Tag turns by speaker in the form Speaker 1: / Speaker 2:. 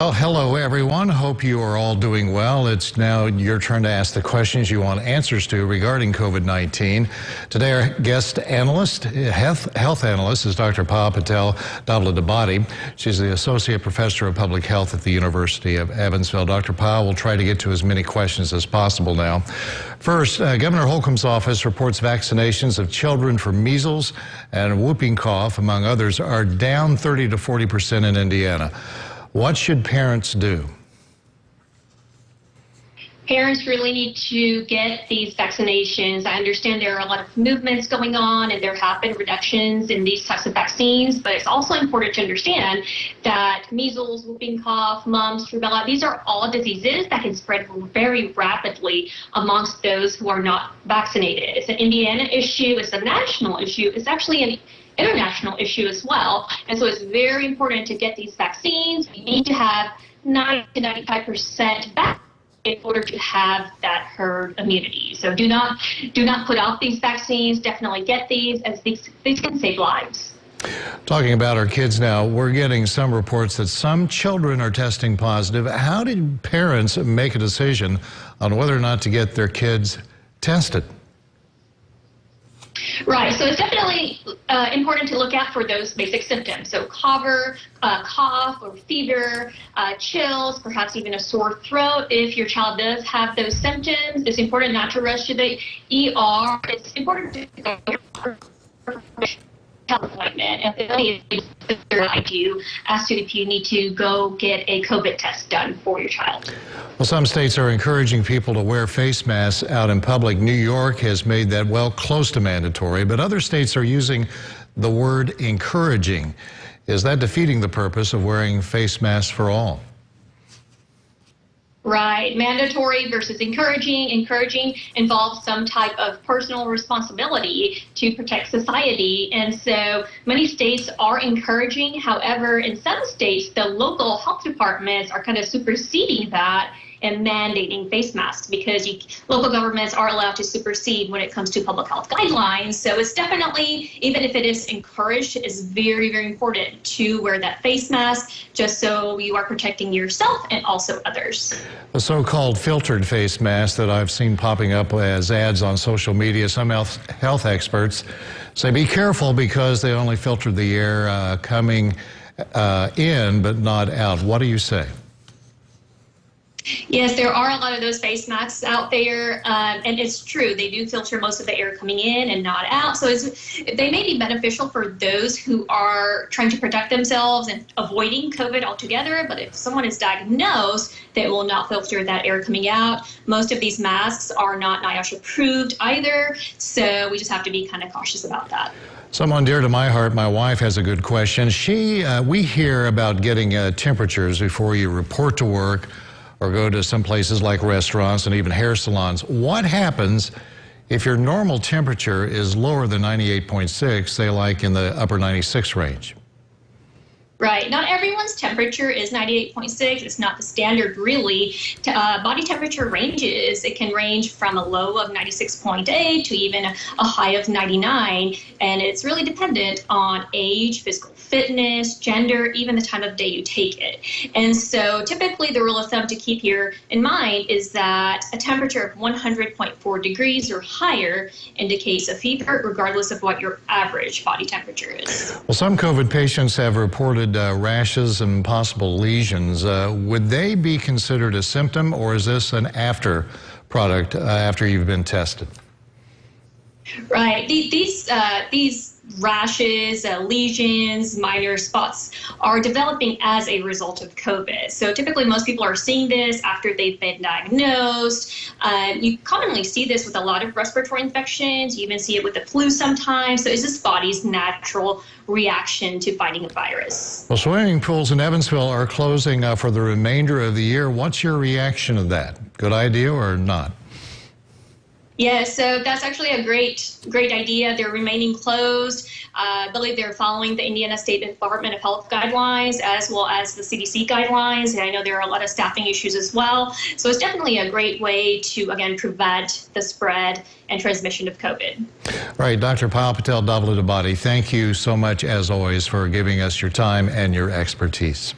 Speaker 1: Well, hello, everyone. Hope you are all doing well. It's now your turn to ask the questions you want answers to regarding COVID-19. Today, our guest analyst, health analyst, is Dr. Patel Davladabadi. She's the Associate Professor of Public Health at the University of Evansville. Dr. Pa will try to get to as many questions as possible now. First, Governor Holcomb's office reports vaccinations of children for measles and whooping cough, among others, are down 30 to 40% in Indiana. What should parents do?
Speaker 2: Parents really need to get these vaccinations. I understand there are a lot of movements going on and there have been reductions in these types of vaccines, but it's also important to understand that measles, whooping cough, mumps, rubella, these are all diseases that can spread very rapidly amongst those who are not vaccinated. It's an Indiana issue, it's a national issue, it's actually an international issue as well. And so it's very important to get these vaccines. We need to have 90 to 95% back in order to have that herd immunity. So do not put off these vaccines. Definitely get these, as these can save lives.
Speaker 1: Talking about our kids now, we're getting some reports that some children are testing positive. How did parents make a decision on whether or not to get their kids tested?
Speaker 2: Right, so it's definitely important to look out for those basic symptoms. So cough or fever, chills, perhaps even a sore throat. If your child does have those symptoms, it's important not to rush to the ER. It's important to go for health appointment. And if guide you as to if you need to go get a COVID test done for your child.
Speaker 1: Well, some states are encouraging people to wear face masks out in public. New York has made that, well, close to mandatory, but other states are using the word encouraging. Is that defeating the purpose of wearing face masks for all?
Speaker 2: Right, mandatory versus encouraging. Encouraging involves some type of personal responsibility to protect society. And so many states are encouraging. However, in some states, the local health departments are kind of superseding that and mandating face masks because local governments are allowed to supersede when it comes to public health guidelines. So it's definitely, even if it is encouraged, it's very, very important to wear that face mask just so you are protecting yourself and also others.
Speaker 1: The so-called filtered face mask that I've seen popping up as ads on social media, some health experts say be careful because they only filter the air coming in but not out. What do you say?
Speaker 2: Yes, there are a lot of those face masks out there, and it's true. They do filter most of the air coming in and not out. So they may be beneficial for those who are trying to protect themselves and avoiding COVID altogether. But if someone is diagnosed, they will not filter that air coming out. Most of these masks are not NIOSH approved either. So we just have to be kind of cautious about that.
Speaker 1: Someone dear to my heart, my wife, has a good question. We hear about getting temperatures before you report to work or go to some places like restaurants and even hair salons. What happens if your normal temperature is lower than 98.6, say like in the upper 96 range?
Speaker 2: Right. Not everyone's temperature is 98.6. It's not the standard, really. Body temperature ranges. It can range from a low of 96.8 to even a high of 99. And it's really dependent on age, physical fitness, gender, even the time of day you take it. And so typically the rule of thumb to keep here in mind is that a temperature of 100.4 degrees or higher indicates a fever, regardless of what your average body temperature is.
Speaker 1: Well, some COVID patients have reported rashes and possible lesions. Would they be considered a symptom, or is this an after product after you've been tested?
Speaker 2: Right. These rashes, lesions, minor spots are developing as a result of COVID. So typically most people are seeing this after they've been diagnosed. You commonly see this with a lot of respiratory infections. You even see it with the flu sometimes. So it's this body's natural reaction to fighting a virus.
Speaker 1: Well, swimming pools in Evansville are closing for the remainder of the year. What's your reaction to that? Good idea or not?
Speaker 2: Yeah, so that's actually a great idea. They're remaining closed. I believe they're following the Indiana State Department of Health guidelines as well as the CDC guidelines. And I know there are a lot of staffing issues as well. So it's definitely a great way to, again, prevent the spread and transmission of COVID.
Speaker 1: Right, Dr. Patel Davladabadi, thank you so much, as always, for giving us your time and your expertise.